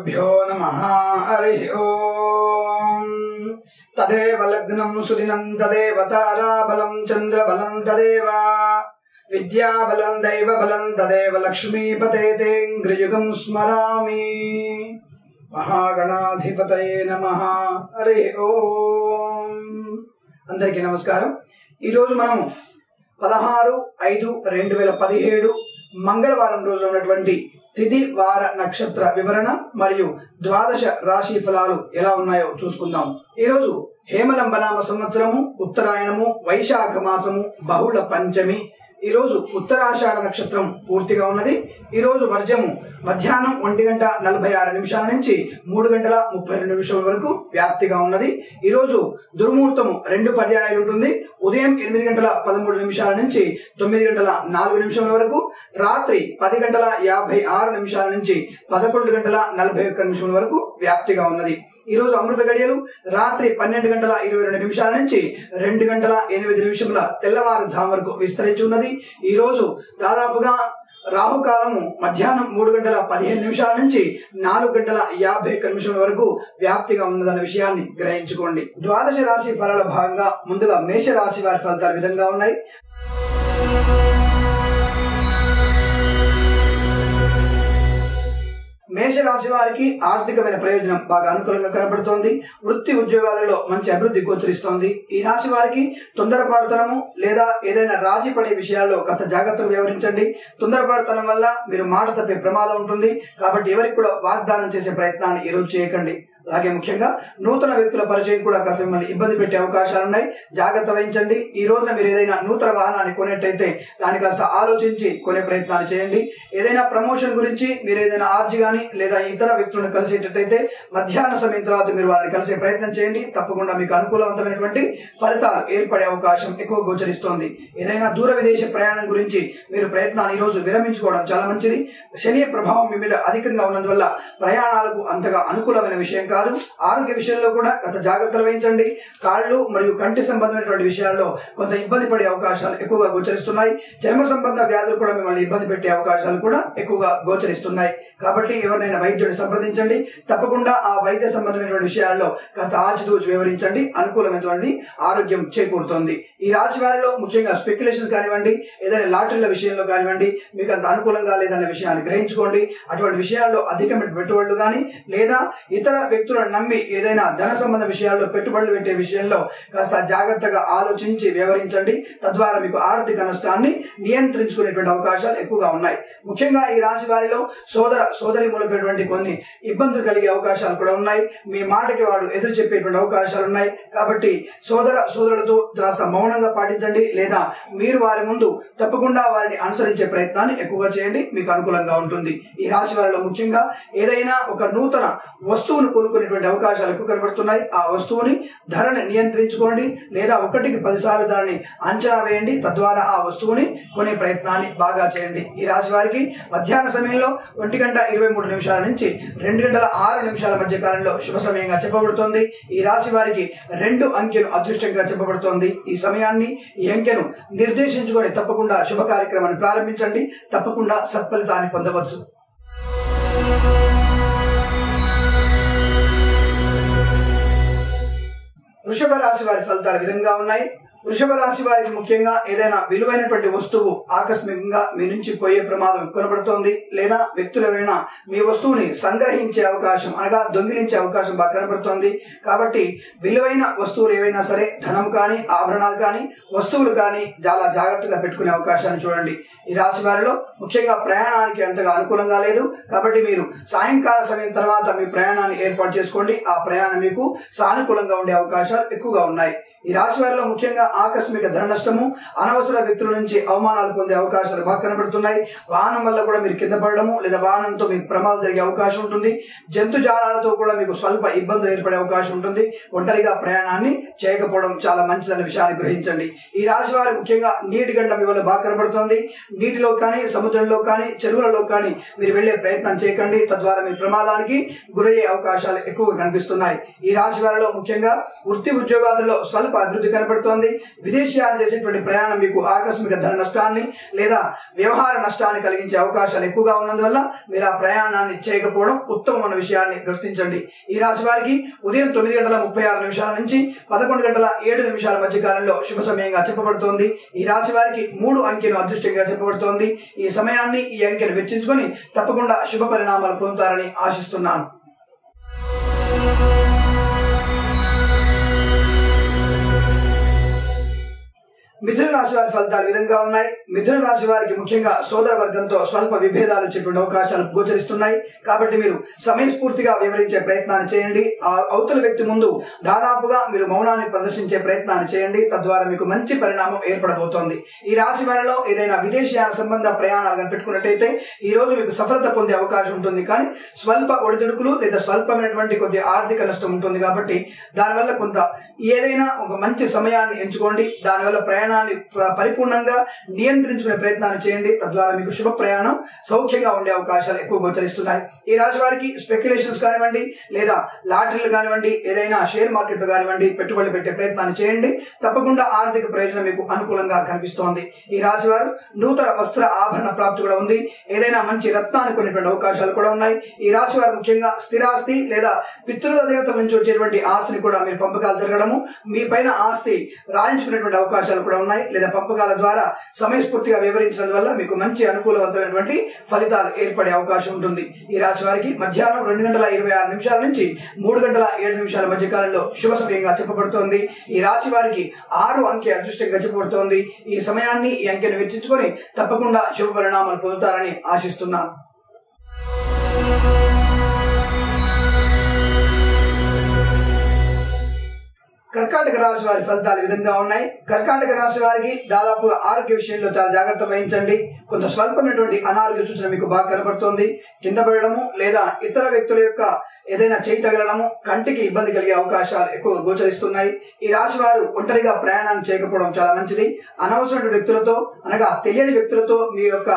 श्रीगुरुभ्यो नमः। हरि ओम। तदेव लग्नं सुदिनं तदेव ताराबलं चंद्रबलं तदेव विद्याबलं दैवबलं तदेव लक्ष्मीपते इंद्रयुगं स्मरामि। महागणाधिपतये नमः। हरि ओम। अंदरिकी नमस्कारं। ఈ రోజు మనం 16/5/2017 మంగళవారం రోజు ఉన్నటువంటి తిథి వార నక్షత్ర వివరణ మరియు ద్వాదశ రాశి ఫలాలు ఎలా ఉన్నాయో చూసుకుందాం। ఈ రోజు హేమలంబనామ సంవత్సరము, ఉత్తరాయణము, వైశాఖ మాసము, బహుళ పంచమి। ఈ రోజు ఉత్తరాషాఢ నక్షత్రం పూర్తిగా ఉన్నది। ఈ రోజు వర్జము మధ్యాహ్నం 1:46 నుంచి 3:32 వరకు వ్యాప్తిగా ఉన్నది। ఈ రోజు దుర్ముహూర్తము 2 పర్యాయాలు ఉంటుంది। ఉదయం 8:13 నుంచి 9:04 వరకు, రాత్రి 10:56 నుంచి 11:41 వరకు వ్యాప్తిగా ఉన్నది। ఈ రోజు అమృత గడియలు రాత్రి 12:22 నుంచి 2:08 తెల్లవారుజాము వరకు విస్తరించి ఉన్నది। ఈ రోజు దాదాపుగా రాహుకాలము మధ్యాహ్నం 3:15 నుంచి 4:51 వరకు వ్యాప్తిగా ఉన్నదన్న విషయాన్ని గ్రహించుకోండి। ద్వాదశ రాశి ఫలాల భాగంగా ముందుగా మేష రాశి వారి ఫలితాలు విధంగా ఉన్నాయి। మేషరాశి వారికి ఆర్థికమైన ప్రయోజనం బాగా అనుకూలంగా కనబడుతోంది। వృత్తి ఉద్యోగాలలో మంచి అభివృద్ధి గోచరిస్తోంది। ఈ రాశి వారికి తొందరపాటుతనము లేదా ఏదైనా రాజీ పడే విషయాల్లో కాస్త జాగ్రత్తగా వ్యవహరించండి। తొందరపాటుతనం వల్ల మీరు మాట తప్పే ప్రమాదం ఉంటుంది కాబట్టి ఎవరికి కూడా వాగ్దానం చేసే ప్రయత్నాన్ని ఈ రోజు చేయకండి। అలాగే ముఖ్యంగా నూతన వ్యక్తుల పరిచయం కూడా కాస్త మిమ్మల్ని ఇబ్బంది పెట్టే అవకాశాలు ఉన్నాయి, జాగ్రత్త వహించండి। ఈ రోజున మీరు ఏదైనా నూతన వాహనాన్ని కొనేట్టయితే దాన్ని కాస్త ఆలోచించి కొనే ప్రయత్నాలు చేయండి। ఏదైనా ప్రమోషన్ గురించి మీరు ఏదైనా ఆర్జీ గాని లేదా ఇతర వ్యక్తులను కలిసేటట్టయితే మధ్యాహ్న సమయం తర్వాత మీరు వారిని కలిసే ప్రయత్నం చేయండి। తప్పకుండా మీకు అనుకూలవంతమైనటువంటి ఫలితాలు ఏర్పడే అవకాశం ఎక్కువ గోచరిస్తోంది। ఏదైనా దూర విదేశ ప్రయాణం గురించి మీరు ప్రయత్నాన్ని ఈ రోజు విరమించుకోవడం చాలా మంచిది। శని ప్రభావం మీ మీద అధికంగా ఉన్నందువల్ల ప్రయాణాలకు అంతగా అనుకూలమైన విషయం కాదు। ఆరోగ్య విషయంలో కూడా కాస్త జాగ్రత్తలు వహించండి। కాళ్ళు మరియు కంటి సంబంధమైనటువంటి విషయాల్లో కొంత ఇబ్బంది పడే అవకాశాలు ఎక్కువగా గోచరిస్తున్నాయి। చర్మ సంబంధ వ్యాధులు కూడా మిమ్మల్ని ఇబ్బంది పెట్టే అవకాశాలు కూడా ఎక్కువగా గోచరిస్తున్నాయి కాబట్టి ఎవరినైనా వైద్యుడిని సంప్రదించండి। తప్పకుండా ఆ వైద్య సంబంధమైనటువంటి విషయాల్లో కాస్త ఆచితూచి వివరించండి, అనుకూలమైనటువంటి ఆరోగ్యం చేకూరుతోంది। ఈ రాశి వారిలో ముఖ్యంగా స్పెక్యులేషన్స్ కానివ్వండి, ఏదైనా లాటరీల విషయంలో కానివ్వండి మీకు అంత అనుకూలంగా లేదన్న విషయాన్ని గ్రహించుకోండి। అటువంటి విషయాల్లో అధికమైన పెట్టుబడులు కానీ లేదా ఇతర వ్యక్తులను నమ్మి ఏదైనా ధన సంబంధ విషయాల్లో పెట్టుబడులు పెట్టే విషయంలో కాస్త జాగ్రత్తగా ఆలోచించి వ్యవహరించండి। తద్వారా మీకు ఆర్థిక నష్టాన్ని నియంత్రించుకునేటువంటి అవకాశాలు ఎక్కువగా ఉన్నాయి। ముఖ్యంగా ఈ రాశి వారిలో సోదరి మూలకటువంటి కొన్ని ఇబ్బందులు కలిగే అవకాశాలు కూడా ఉన్నాయి। మీ మాటకి వాడు ఎదురు చెప్పేటువంటి అవకాశాలు ఉన్నాయి కాబట్టి సోదరులతో కాస్త మౌనంగా పాటించండి లేదా మీరు వారి ముందు తప్పకుండా వారిని అనుసరించే ప్రయత్నాన్ని ఎక్కువగా చేయండి, మీకు అనుకూలంగా ఉంటుంది। ఈ రాశి వారిలో ముఖ్యంగా ఏదైనా ఒక నూతన వస్తువును కొనుక్కునేటువంటి అవకాశాలు ఎక్కువ కనబడుతున్నాయి। ఆ వస్తువుని ధరని నియంత్రించుకోండి లేదా 1కి 10 సార్లు దాన్ని అంచనా వేయండి, తద్వారా ఆ వస్తువుని కొనే ప్రయత్నాన్ని బాగా చేయండి। ఈ రాశి వారికి మధ్యాహ్న సమయంలో 1:23 నుంచి 2:06 మధ్య కాలంలో శుభ సమయంగా చెప్పబడుతోంది। ఈ రాశి వారికి 2 అంకెను అదృష్టంగా చెప్పబడుతోంది। ఈ సమయాన్ని ఈ అంకెను నిర్దేశించుకొని తప్పకుండా శుభ కార్యక్రమాన్ని ప్రారంభించండి, తప్పకుండా సత్ఫలితాన్ని పొందవచ్చు। వృషభ రాశి వారి ఫలితాలు విధంగా ఉన్నాయి। వృషభ రాశి వారికి ముఖ్యంగా ఏదైనా విలువైనటువంటి వస్తువు ఆకస్మికంగా మీ నుంచి పోయే ప్రమాదం కనబడుతోంది లేదా వ్యక్తులు ఎవరైనా మీ వస్తువుని సంగ్రహించే అవకాశం అనగా దొంగిలించే అవకాశం బాగా కనబడుతోంది కాబట్టి విలువైన వస్తువులు ఏవైనా సరే ధనం కానీ ఆభరణాలు కానీ వస్తువులు కానీ చాలా జాగ్రత్తగా పెట్టుకునే అవకాశాన్ని చూడండి। ఈ రాశి వారిలో ముఖ్యంగా ప్రయాణానికి అంతగా అనుకూలంగా లేదు కాబట్టి మీరు సాయంకాల సమయం తర్వాత మీ ప్రయాణాన్ని ఏర్పాటు చేసుకోండి। ఆ ప్రయాణం మీకు సానుకూలంగా ఉండే అవకాశాలు ఎక్కువగా ఉన్నాయి। ఈ రాశి వారిలో ముఖ్యంగా ఆకస్మిక ధన నష్టము, అనవసర వ్యక్తుల నుంచి అవమానాలు పొందే అవకాశాలు బాగా కనబడుతున్నాయి। వాహనం వల్ల కూడా మీరు కింద పడడము లేదా వాహనంతో మీకు ప్రమాదం జరిగే అవకాశం ఉంటుంది। జంతుజాలాలతో కూడా మీకు స్వల్ప ఇబ్బందులు ఏర్పడే అవకాశం ఉంటుంది। ఒంటరిగా ప్రయాణాన్ని చేయకపోవడం చాలా మంచిదన్న విషయాన్ని గ్రహించండి। ఈ రాశి వారు ముఖ్యంగా నీటి గండం ఇవాళ బాగా కనబడుతోంది। నీటిలో కానీ సముద్రంలో కానీ చెరువులలో కానీ మీరు వెళ్లే ప్రయత్నం చేయకండి, తద్వారా మీ ప్రమాదానికి గురయ్యే అవకాశాలు ఎక్కువగా కనిపిస్తున్నాయి। ఈ రాశి వారిలో ముఖ్యంగా వృత్తి ఉద్యోగాలలో స్వల్ప స్వల్ప అభివృద్ధి కనబడుతోంది. విదేశీయాలు చేసేటువంటి ప్రయాణం మీకు ఆకస్మిక ధన నష్టాన్ని లేదా వ్యవహార నష్టాన్ని కలిగించే అవకాశాలు ఎక్కువగా ఉన్నందువల్ల మీరు ఆ ప్రయాణాన్ని చేయకపోవడం ఉత్తమమైన విషయాన్ని గుర్తించండి. ఈ రాశి వారికి ఉదయం 9:36 నుంచి 11:07 మధ్య కాలంలో శుభ సమయంగా చెప్పబడుతోంది. ఈ రాశి వారికి 3 అంకెను అదృష్టంగా చెప్పబడుతోంది. ఈ సమయాన్ని ఈ అంకెను వెచ్చించుకొని తప్పకుండా శుభ పరిణామాలు పొందుతారని ఆశిస్తున్నాను. మిథున రాశి వారి ఫలితాలు విధంగా ఉన్నాయి. మిథున రాశి వారికి ముఖ్యంగా సోదర వర్గంతో స్వల్ప విభేదాలు వచ్చేటువంటి అవకాశాలు గోచరిస్తున్నాయి. కాబట్టి మీరు సమయస్ఫూర్తిగా వివరించే ప్రయత్నాన్ని చేయండి. ఆ అవతల వ్యక్తి ముందు దాదాపుగా మీరు మౌనాన్ని ప్రదర్శించే ప్రయత్నాన్ని చేయండి. తద్వారా మీకు మంచి పరిణామం ఏర్పడబోతోంది. ఈ రాశి వారిలో ఏదైనా విదేశీయాన సంబంధ ప్రయాణాలు కనిపెట్టుకున్నట్టయితే ఈ రోజు మీకు సఫలత పొందే అవకాశం ఉంటుంది. కానీ స్వల్ప ఒడిదుడుకులు లేదా స్వల్పమైనటువంటి కొద్ది ఆర్థిక నష్టం ఉంటుంది. కాబట్టి దానివల్ల కొంత ఏదైనా ఒక మంచి సమయాన్ని ఎంచుకోండి. దానివల్ల ప్రయాణాన్ని పరిపూర్ణంగా నియంత్రించుకునే ప్రయత్నాన్ని చేయండి. తద్వారా మీకు శుభ ప్రయాణం సౌఖ్యంగా ఉండే అవకాశాలు ఎక్కువ గోచరిస్తున్నాయి. ఈ రాశి వారికి స్పెక్యులేషన్స్ కానివ్వండి లేదా లాటరీలు కానివ్వండి, ఏదైనా షేర్ మార్కెట్ కానివ్వండి, పెట్టుబడులు పెట్టే ప్రయత్నాన్ని చేయండి. తప్పకుండా ఆర్థిక ప్రయోజనం మీకు అనుకూలంగా కనిపిస్తోంది. ఈ రాశి వారు నూతన వస్త్ర ఆభరణ ప్రాప్తి కూడా ఉంది. ఏదైనా మంచి రత్నాన్ని కొనేటువంటి అవకాశాలు కూడా ఉన్నాయి. ఈ రాశి వారు ముఖ్యంగా స్థిరాస్తి లేదా పితృల దేవతల నుంచి వచ్చేటువంటి ఆస్తిని కూడా మీరు పంపకాలు జరగడము, మీ పైన ఆస్తి రాయించుకునేటువంటి అవకాశాలు కూడా ఉన్నాయి. లేదా పంపకాల ద్వారా సమయస్ఫూర్తిగా వివరించడం వల్ల మీకు మంచి అనుకూలవంతమైనటువంటి ఫలితాలు ఏర్పడే అవకాశం ఉంటుంది. ఈ రాశి వారికి మధ్యాహ్నం 2:26 నుంచి 3:07 మధ్య కాలంలో శుభ సమయంగా చెప్పబడుతోంది. ఈ రాశి వారికి 6 అంకె అదృష్టంగా చెప్పబడుతోంది. ఈ సమయాన్ని ఈ అంకెను వెచ్చించుకొని తప్పకుండా శుభ పరిణామాలు పొందుతారని ఆశిస్తున్నాను. కర్కాటక రాశి వారి ఫలితాలు విధంగా ఉన్నాయి. కర్కాటక రాశి వారికి దాదాపు ఆరోగ్య విషయంలో చాలా జాగ్రత్త వహించండి. కొంత స్వల్పమైనటువంటి అనారోగ్య సూచన మీకు బాగా కనబడుతోంది. కింద పడడము లేదా ఇతర వ్యక్తుల యొక్క ఏదైనా చేయి తగలడము, కంటికి ఇబ్బంది కలిగే అవకాశాలు ఎక్కువ గోచరిస్తున్నాయి. ఈ రాశి వారు ఒంటరిగా ప్రయాణాన్ని చేయకపోవడం చాలా మంచిది. అనవసరమైన వ్యక్తులతో అనగా తెలియని వ్యక్తులతో మీ యొక్క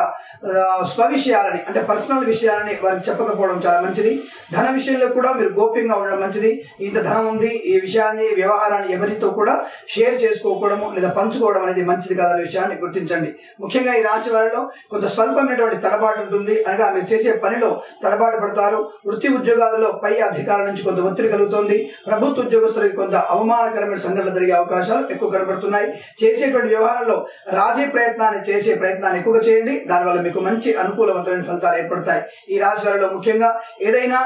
స్వవిషయాలని అంటే పర్సనల్ విషయాలని వారికి చెప్పకపోవడం చాలా మంచిది. ధన విషయంలో కూడా మీరు గోప్యంగా ఉండడం మంచిది. ఇంత ధనం ఉంది, ఈ విషయాన్ని వ్యవహారాన్ని ఎవరితో కూడా షేర్ చేసుకోకపోవడము లేదా పంచుకోవడం అనేది మంచిది కాదనే విషయాన్ని గుర్తించండి. ముఖ్యంగా ఈ రాశి వారిలో కొంత స్వల్పమైనటువంటి తడబాటు ఉంటుంది. అనగా మీరు చేసే పనిలో తడబాటు పడతారు. వృత్తి ఉద్యోగాలలో పై అధికారుల నుంచి కొంత ఒత్తిడి కలుగుతోంది. ప్రభుత్వ ఉద్యోగస్తులకి కొంత అవమానకరమైన సంఘటనలు జరిగే అవకాశాలు ఎక్కువ కనబడుతున్నాయి. చేసేటువంటి వ్యవహారంలో రాజీ ప్రయత్నాన్ని ఎక్కువగా చేయండి. దానివల్ల మీకు మంచి అనుకూలవంతమైన ఫలితాలు ఏర్పడతాయి. ఈ రాశి వారిలో ముఖ్యంగా ఏదైనా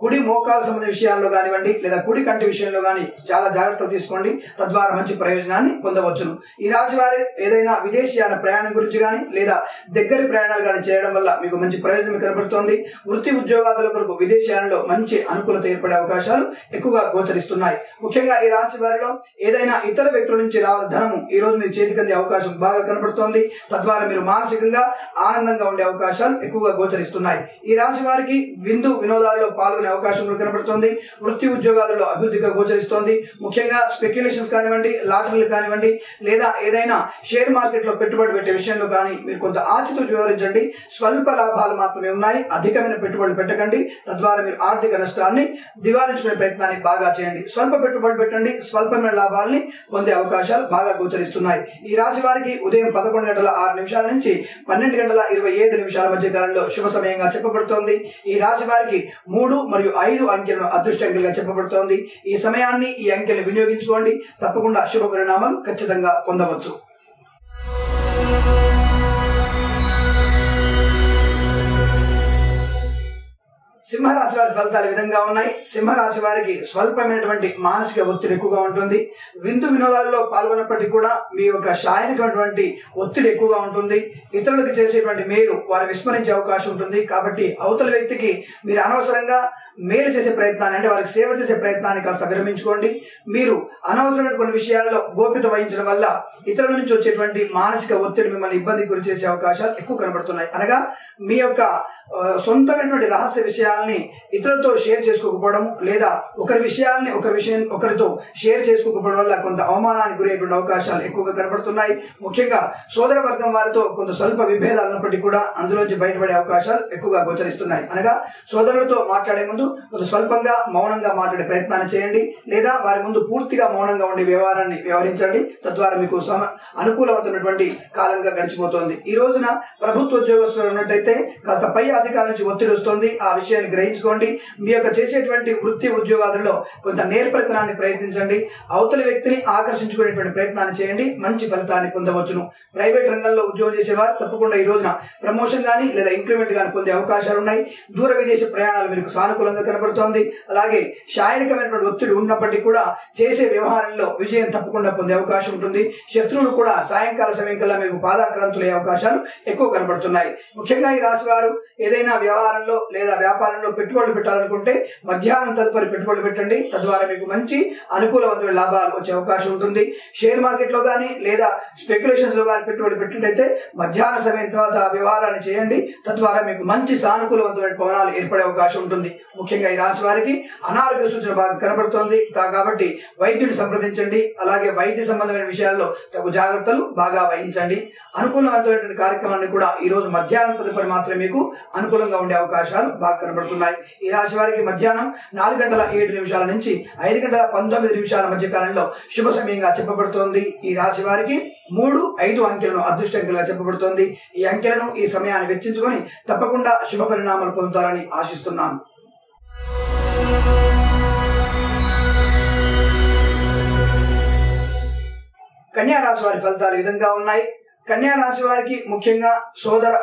కుడి మోకాలు సంబంధించిన విషయాల్లో కానివ్వండి లేదా కుడి కంటి విషయంలో కానీ చాలా జాగ్రత్తలు తీసుకోండి. తద్వారా మంచి ప్రయోజనాన్ని పొందవచ్చును. ఈ రాశి వారి ఏదైనా విదేశీయాన ప్రయాణం గురించి కానీ లేదా దగ్గరి ప్రయాణాలు కానీ చేయడం వల్ల మీకు మంచి ప్రయోజనం కనబడుతోంది. వృత్తి ఉద్యోగాల కొరకు విదేశీయానంలో మంచి అనుకూలత ఏర్పడే అవకాశాలు ఎక్కువగా గోచరిస్తున్నాయి. ముఖ్యంగా ఈ రాశి వారిలో ఏదైనా ఇతర వ్యక్తుల నుంచి ధనము ఈ రోజు మీరు చేతికి అందే అవకాశం బాగా కనబడుతోంది. తద్వారా మీరు మానసికంగా ఆనందంగా ఉండే అవకాశాలు ఎక్కువగా గోచరిస్తున్నాయి. ఈ రాశి వారికి విందు వినోదాలలో పాల్గొనే అవకాశం కనబడుతోంది. వృత్తి ఉద్యోగాలలో అభివృద్ధిగా గోచరిస్తోంది. ముఖ్యంగా స్పెక్యులేషన్స్ కానివ్వండి, లాటరీలు కానివ్వండి లేదా ఏదైనా షేర్ మార్కెట్ లో పెట్టుబడి పెట్టే విషయంలో కానీ మీరు కొంత ఆచితూచి వివరించండి. స్వల్ప లాభాలు మాత్రమే ఉన్నాయి. అధికమైన పెట్టుబడులు పెట్టకండి. తద్వారా మీరు ఆర్థిక నష్టాన్ని నివారించుకునే ప్రయత్నాన్ని బాగా చేయండి. స్వల్ప పెట్టుబడులు పెట్టండి. స్వల్పమైన లాభాలని పొందే అవకాశాలు బాగా గోచరిస్తున్నాయి. ఈ రాశి వారికి ఉదయం 11:06 నుంచి 12:27 మధ్య కాలంలో శుభ సమయంగా చెప్పబడుతోంది. ఈ రాశి వారికి 3 మరియు 5 అంకెలను అదృష్టంగా చెప్పబడుతోంది. ఈ సమయాన్ని ఈ అంకెలు వినియోగించుకోండి. తప్పకుండా శుభ పరిణామాలు ఖచ్చితంగా పొందవచ్చు. సింహరాశి వారి ఫలితాలు ఈ విధంగా ఉన్నాయి. సింహరాశి వారికి స్వల్పమైనటువంటి మానసిక ఒత్తిడి ఎక్కువగా ఉంటుంది. విందు వినోదాల్లో పాల్గొన్నప్పటికీ కూడా మీ యొక్క శారీరకమైనటువంటి ఒత్తిడి ఎక్కువగా ఉంటుంది. ఇతరులకు చేసేటువంటి మేలు వారు విస్మరించే అవకాశం ఉంటుంది. కాబట్టి అవతల వ్యక్తికి మీరు అనవసరంగా మేలు చేసే ప్రయత్నాన్ని అంటే వారికి సేవ చేసే ప్రయత్నాన్ని కాస్త విరమించుకోండి. మీరు అనవసరమైన కొన్ని విషయాల్లో గోప్యత వహించడం వల్ల ఇతరుల నుంచి వచ్చేటువంటి మానసిక ఒత్తిడి మిమ్మల్ని ఇబ్బందికి గురి చేసే అవకాశాలు ఎక్కువ కనబడుతున్నాయి. అనగా మీ యొక్క సొంతమైనటువంటి రహస్య విషయాల్ని ఇతరులతో షేర్ చేసుకోకపోవడం లేదా ఒకరితో షేర్ చేసుకోకపోవడం వల్ల కొంత అవమానానికి గురయ్యేటువంటి అవకాశాలు ఎక్కువగా కనబడుతున్నాయి. ముఖ్యంగా సోదర వర్గం వారితో కొంత స్వల్ప విభేదాలు ఉన్నప్పటికీ కూడా అందులోంచి బయటపడే అవకాశాలు ఎక్కువగా గోచరిస్తున్నాయి. అనగా సోదరులతో మాట్లాడే ముందు కొంత స్వల్పంగా మౌనంగా మాట్లాడే ప్రయత్నాన్ని చేయండి, లేదా వారి ముందు పూర్తిగా మౌనంగా ఉండే వ్యవహారాన్ని వ్యవహరించండి. తద్వారా మీకు అనుకూలవంతమైనటువంటి కాలంగా గడిచిపోతుంది. ఈ రోజున ప్రభుత్వ ఉద్యోగస్తులు ఉన్నట్టయితే కాస్త పై అధికారుల నుంచి ఒత్తిడి వస్తుంది. ఆ విషయాన్ని గ్రహించుకోండి. మీ యొక్క చేసేటువంటి వృత్తి ఉద్యోగాలలో కొంత నేర్పరితనాన్ని ప్రయత్నించండి. అవతలి వ్యక్తిని ఆకర్షించుకునేటువంటి ప్రయత్నాన్ని చేయండి. మంచి ఫలితాన్ని పొందవచ్చును. ప్రైవేట్ రంగంలో ఉద్యోగం చేసేవారు తప్పకుండా ఈ రోజున ప్రమోషన్ గానీ లేదా ఇంక్రిమెంట్ గానీ పొందే అవకాశాలు ఉన్నాయి. దూర విదేశీ ప్రయాణాలు మీకు సానుకూలంగా కనబడుతోంది. అలాగే శారీరకమైనటువంటి ఒత్తిడి ఉన్నప్పటికీ కూడా చేసే వ్యవహారంలో విజయం తప్పకుండా పొందే అవకాశం ఉంటుంది. శత్రువులు కూడా సాయంకాల సమయం కల్లా మీకు పాదాక్రాంతులయ్యే అవకాశాలు ఎక్కువ కనబడుతున్నాయి. ముఖ్యంగా ఈ రాశి వారు ఏదైనా వ్యవహారంలో లేదా వ్యాపారంలో పెట్టుబడులు పెట్టాలనుకుంటే మధ్యాహ్నం తదుపరి పెట్టుబడులు పెట్టండి. తద్వారా మీకు మంచి అనుకూలవంతమైన లాభాలు వచ్చే అవకాశం ఉంటుంది. షేర్ మార్కెట్ లో గానీ లేదా స్పెక్యులేషన్స్ లో గానీ పెట్టుబడులు పెట్టినట్టయితే మధ్యాహ్న సమయం తర్వాత వ్యవహారాన్ని చేయండి. తద్వారా మీకు మంచి సానుకూలవంతమైన పవనాలు ఏర్పడే అవకాశం ఉంటుంది. ముఖ్యంగా ఈ రాశి వారికి అనారోగ్య సూచన బాగా కనబడుతోంది కాబట్టి వైద్యుని సంప్రదించండి. అలాగే వైద్య సంబంధమైన విషయాల్లో తగు జాగ్రత్తలు బాగా వహించండి. అనుకూలవంతమైనటువంటి కార్యక్రమాన్ని కూడా ఈ రోజు మధ్యాహ్నం తదుపరి మాత్రమే మీకు అనుకూలంగా ఉండే అవకాశాలు బాగా కనబడుతున్నాయి. ఈ రాశి వారికి మధ్యాహ్నం 4:07 నుంచి 5:19 మధ్య కాలంలో శుభ సమయంగా చెప్పబడుతోంది. ఈ రాశి వారికి 3, 5 అంకెలను అదృష్ట అంకెలుగా చెప్పబడుతోంది. ఈ అంకెలను ఈ సమయాన్ని వెచ్చించుకొని తప్పకుండా శుభ పరిణామాలు పొందుతారని ఆశిస్తున్నాను. కన్యా రాశి వారి ఫలితాలు ఈ విధంగా ఉన్నాయి. కన్యా రాశి వారికి ముఖ్యంగా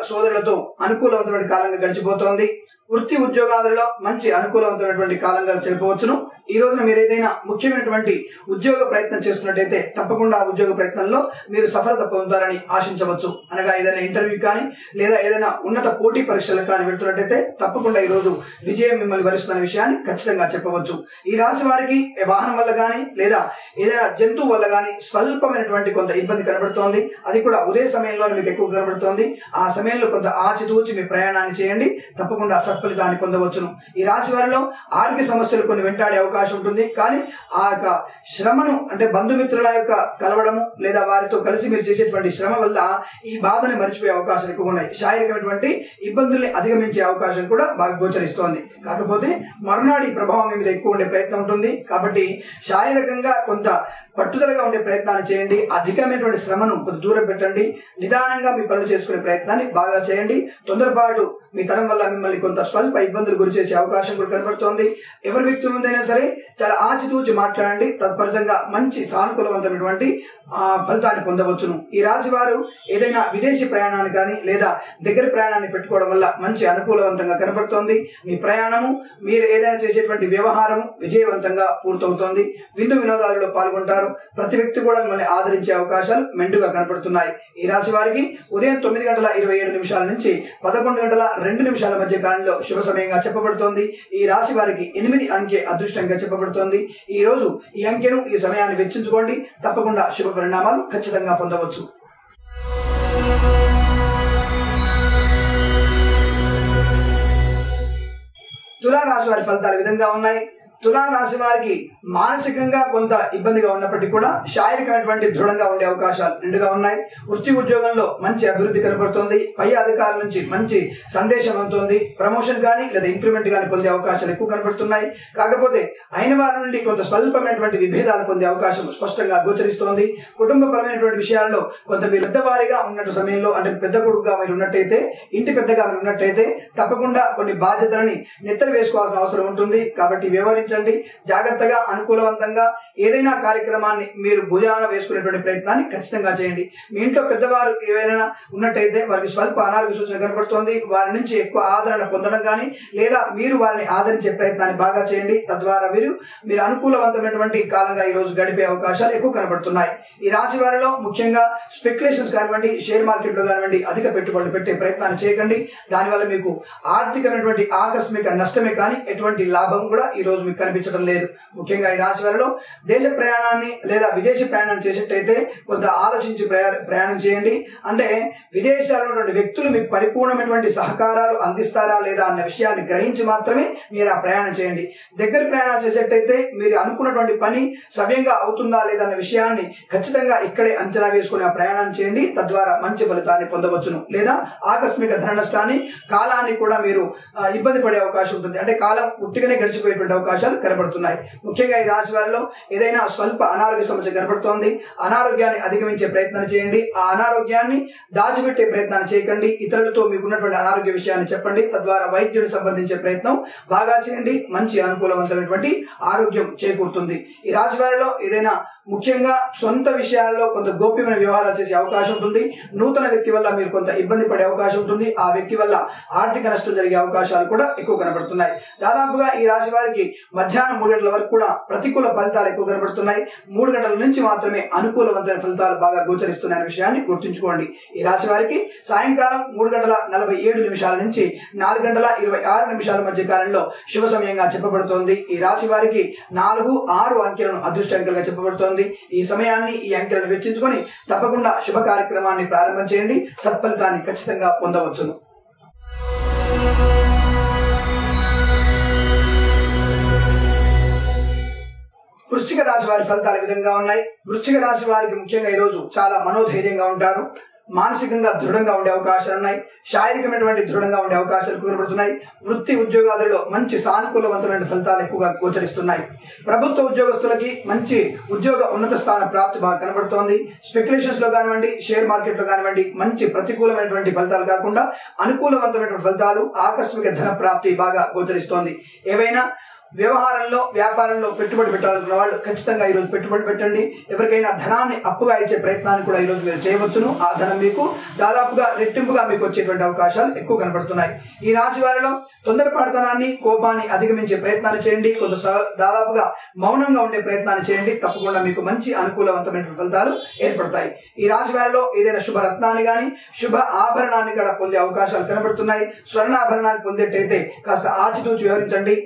సోదరులతో అనుకూలవంతమైన కాలంగా గడిచిపోతోంది. వృత్తి ఉద్యోగాలలో మంచి అనుకూలవంతమైనటువంటి కాలంగా చెప్పవచ్చును. ఈ రోజున మీరు ఏదైనా ముఖ్యమైనటువంటి ఉద్యోగ ప్రయత్నం చేస్తున్నట్టయితే తప్పకుండా ఆ ఉద్యోగ ప్రయత్నంలో మీరు సఫలత పొందుతారని ఆశించవచ్చు. అనగా ఏదైనా ఇంటర్వ్యూ కానీ లేదా ఏదైనా ఉన్నత పోటీ పరీక్షలకు కానీ వెళ్తున్నట్టయితే తప్పకుండా ఈ రోజు విజయం మిమ్మల్ని వరిస్తున్న విషయాన్ని ఖచ్చితంగా చెప్పవచ్చు. ఈ రాశి వారికి వాహనం వల్ల కానీ లేదా ఏదైనా జంతువు వల్ల కానీ స్వల్పమైనటువంటి కొంత ఇబ్బంది కనబడుతోంది. అది కూడా ఉదయ సమయంలో మీకు ఎక్కువ కనబడుతోంది. ఆ సమయంలో కొంత ఆచితూచి మీ ప్రయాణాన్ని చేయండి. తప్పకుండా సత్ఫలితాన్ని పొందవచ్చును. ఈ రాశి వారిలో ఆరోగ్య సమస్యలు కొన్ని వెంటాడే అవకాశం ఉంటుంది. కానీ ఆ యొక్క శ్రమను అంటే బంధుమిత్రుల యొక్క కలవడము లేదా వారితో కలిసి మీరు చేసేటువంటి శ్రమ వల్ల ఈ బాధని మర్చిపోయే అవకాశాలు ఎక్కువగా ఉన్నాయి. శారీరకమైనటువంటి ఇబ్బందుల్ని అధిగమించే అవకాశం కూడా బాగా గోచరిస్తోంది. కాకపోతే మరునాడి ప్రభావం మీద ఎక్కువ ఉండే ప్రయత్నం ఉంటుంది. కాబట్టి శారీరకంగా కొంత పట్టుదలగా ఉండే ప్రయత్నాన్ని చేయండి. అధికమైనటువంటి శ్రమను కొంత దూరం పెట్టండి. నిదానంగా మీ పనులు చేసుకునే ప్రయత్నాన్ని బాగా చేయండి. తొందరపాటు మీ తరం వల్ల మిమ్మల్ని కొంత స్వల్ప ఇబ్బందులు గురి చేసే అవకాశం కూడా కనబడుతోంది. ఎవరి వ్యక్తి ముందైనా సరే చాలా ఆచితూచి మాట్లాడండి. తత్ఫలితంగా మంచి సానుకూలవంతమైనటువంటి ఫలితాన్ని పొందవచ్చును. ఈ రాశి వారు ఏదైనా విదేశీ ప్రయాణాన్ని కానీ లేదా దగ్గర ప్రయాణాన్ని పెట్టుకోవడం వల్ల మంచి అనుకూలవంతంగా కనబడుతోంది. మీ ప్రయాణము మీరు ఏదైనా చేసేటువంటి వ్యవహారము విజయవంతంగా పూర్తవుతోంది. విందు వినోదాలలో పాల్గొంటారు. ప్రతి వ్యక్తి కూడా మిమ్మల్ని ఆదరించే అవకాశాలు మెండుగా కనబడుతున్నాయి. ఈ రాశి వారికి ఉదయం 9:27 నుంచి 11:02 మధ్య కాలంలో శుభ సమయంగా చెప్పబడుతోంది. ఈ రాశి వారికి 8 అంకె అదృష్టంగా చెప్పబడుతోంది. ఈ రోజు ఈ అంకెను ఈ సమయాన్ని వెచ్చించుకోండి. తప్పకుండా శుభ పరిణామాలు ఖచ్చితంగా పొందవచ్చు. తులా రాశి వారి ఫలితాలు ఈ విధంగా ఉన్నాయి. తులా రాశి వారికి మానసికంగా కొంత ఇబ్బందిగా ఉన్నప్పటికీ కూడా శారీరకమైనటువంటి దృఢంగా ఉండే అవకాశాలు నిండుగా ఉన్నాయి. వృత్తి ఉద్యోగంలో మంచి అభివృద్ధి కనబడుతోంది. పై అధికారుల నుంచి మంచి సందేశం అందుతోంది. ప్రమోషన్ కానీ లేదా ఇంక్రిమెంట్ కానీ పొందే అవకాశాలు ఎక్కువ కనబడుతున్నాయి. కాకపోతే అయిన వారి నుండి కొంత స్వల్పమైనటువంటి విభేదాలు పొందే అవకాశం స్పష్టంగా గోచరిస్తోంది. కుటుంబపరమైనటువంటి విషయాల్లో కొంత మీరు పెద్దవారిగా ఉన్నట్టు సమయంలో అంటే పెద్ద కొడుకుగా మీరు ఉన్నట్టయితే ఇంటి పెద్దగా మీరు ఉన్నట్టయితే తప్పకుండా కొన్ని బాధ్యతలని నెత్తలు వేసుకోవాల్సిన అవసరం ఉంటుంది. కాబట్టి వ్యవహరించండి. జాగ్రత్తగా అనుకూలవంతంగా ఏదైనా కార్యక్రమాన్ని మీరు భుజాన వేసుకునేటువంటి ప్రయత్నాన్ని ఖచ్చితంగా చేయండి. మీ ఇంట్లో పెద్దవారు ఏవైనా ఉన్నట్టయితే వారికి స్వల్ప అనారోగ్య సూచన కనబడుతోంది. వారి నుంచి ఎక్కువ ఆదరణ పొందడం కానీ లేదా మీరు వారిని ఆదరించే ప్రయత్నాన్ని బాగా చేయండి. తద్వారా మీరు అనుకూలవంతమైనటువంటి కాలంగా ఈ రోజు గడిపే అవకాశాలు ఎక్కువ కనబడుతున్నాయి. ఈ రాశి వారిలో ముఖ్యంగా స్పెక్యులేషన్స్ కానివ్వండి, షేర్ మార్కెట్ లో కానివ్వండి అధిక పెట్టుబడులు పెట్టే ప్రయత్నాన్ని చేయకండి. దానివల్ల మీకు ఆర్థికమైనటువంటి ఆకస్మిక నష్టమే కానీ ఎటువంటి లాభం కూడా ఈ రోజు మీకు మీకు కనిపించడం లేదు. ముఖ్యంగా ఈ రాశి వారిలో దేశ ప్రయాణాన్ని లేదా విదేశీ ప్రయాణాన్ని చేసేటైతే కొంత ఆలోచించి ప్రయాణం చేయండి. అంటే విదేశాల్లో ఉన్నటువంటి వ్యక్తులు మీకు పరిపూర్ణమైనటువంటి సహకారాలు అందిస్తారా లేదా అన్న విషయాన్ని గ్రహించి మాత్రమే మీరు ఆ ప్రయాణం చేయండి. దగ్గర ప్రయాణాలు చేసేటైతే మీరు అనుకున్నటువంటి పని సవ్యంగా అవుతుందా లేదా అన్న విషయాన్ని ఖచ్చితంగా ఇక్కడే అంచనా వేసుకుని ఆ ప్రయాణాన్ని చేయండి. తద్వారా మంచి ఫలితాన్ని పొందవచ్చును. లేదా ఆకస్మిక ధన నష్టాన్ని, కాలాన్ని కూడా మీరు ఇబ్బంది పడే అవకాశం ఉంటుంది. అంటే కాలం ఉట్టిగానే గడిచిపోయేటువంటి అవకాశాలు కనబడుతున్నాయి. ముఖ్యంగా ఈ రాశి వారిలో ఏదైనా స్వల్ప అనారోగ్య సమస్య కనబడుతోంది. అనారోగ్యాన్ని అధిగమించే ప్రయత్నం చేయండి. ఆ అనారోగ్యాన్ని దాచిపెట్టే ప్రయత్నాన్ని చేయకండి. ఇతరులతో మీకున్నటువంటి అనారోగ్య విషయాన్ని చెప్పండి. తద్వారా వైద్యుని సంబంధించే ప్రయత్నం బాగా చేయండి. మంచి అనుకూలవంతమైనటువంటి ఆరోగ్యం చేకూరుతుంది. ఈ రాశి వారిలో ఏదైనా ముఖ్యంగా సొంత విషయాల్లో కొంత గోప్యమైన వ్యవహారాలు చేసే అవకాశం ఉంటుంది. నూతన వ్యక్తి వల్ల మీరు కొంత ఇబ్బంది పడే అవకాశం ఉంటుంది. ఆ వ్యక్తి వల్ల ఆర్థిక నష్టం జరిగే అవకాశాలు కూడా ఎక్కువ కనబడుతున్నాయి. దాదాపుగా ఈ రాశి వారికి మధ్యాహ్నం 3 గంటల వరకు కూడా ప్రతికూల ఫలితాలు ఎక్కువ కనబడుతున్నాయి. 3 గంటల నుంచి మాత్రమే అనుకూలవంతమైన ఫలితాలు బాగా గోచరిస్తున్నాయనే విషయాన్ని గుర్తుంచుకోండి. ఈ రాశి వారికి సాయంకాలం 3:47 నుంచి 4:26 మధ్య కాలంలో శుభ సమయంగా చెప్పబడుతోంది. ఈ రాశి వారికి 4, 6 అంకెలను అదృష్ట అంకెలుగా చెప్పబడుతోంది. ఈ సమయాన్ని, ఈ అంకెలను వెచ్చించుకొని తప్పకుండా శుభ కార్యక్రమాన్ని ప్రారంభం చేయండి. సత్ఫలితాన్ని ఖచ్చితంగా పొందవచ్చును. వృశ్చిక రాశి వారి ఫలితాలు ఈ విధంగా ఉన్నాయి. వృశ్చిక రాశి వారికి ముఖ్యంగా ఈ రోజు చాలా మనోధైర్యంగా ఉంటారు. మానసికంగా దృఢంగా ఉండే అవకాశాలు ఉన్నాయి. శారీరకమైనటువంటి దృఢంగా ఉండే అవకాశాలు కనబడుతున్నాయి. వృత్తి ఉద్యోగాలలో మంచి సానుకూలవంతమైన ఫలితాలు ఎక్కువగా గోచరిస్తున్నాయి. ప్రభుత్వ ఉద్యోగస్తులకి మంచి ఉద్యోగ ఉన్నత స్థాన ప్రాప్తి బాగా కనబడుతోంది. స్పెక్యులేషన్స్ లో కానివ్వండి, షేర్ మార్కెట్ లో కానివ్వండి మంచి ప్రతికూలమైనటువంటి ఫలితాలు కాకుండా అనుకూలవంతమైనటువంటి ఫలితాలు, ఆకస్మిక ధన ప్రాప్తి బాగా గోచరిస్తోంది. ఏవైనా వ్యవహారంలో, వ్యాపారంలో పెట్టుబడి పెట్టాలనుకున్న వాళ్ళు ఖచ్చితంగా ఈ రోజు పెట్టుబడి పెట్టండి. ఎవరికైనా ధనాన్ని అప్పుగా ఇచ్చే ప్రయత్నాన్ని కూడా ఈ రోజు మీరు చేయవచ్చును. ఆ ధనం మీకు దాదాపుగా రెట్టింపుగా మీకు వచ్చేటువంటి అవకాశాలు ఎక్కువ కనబడుతున్నాయి. ఈ రాశి వారిలో తొందరపాటుతనాన్ని, కోపాన్ని అధిగమించే ప్రయత్నాన్ని చేయండి. కొంత దాదాపుగా మౌనంగా ఉండే ప్రయత్నాన్ని చేయండి. తప్పకుండా మీకు మంచి అనుకూలవంతమైన ఫలితాలు ఏర్పడతాయి. ఈ రాశి వారిలో ఏదైనా శుభరత్నాన్ని గాని, శుభ ఆభరణాన్ని కూడా పొందే అవకాశాలు కనబడుతున్నాయి. స్వర్ణాభరణాన్ని పొందేటైతే కాస్త ఆచితూచి వ్యవహరించండి.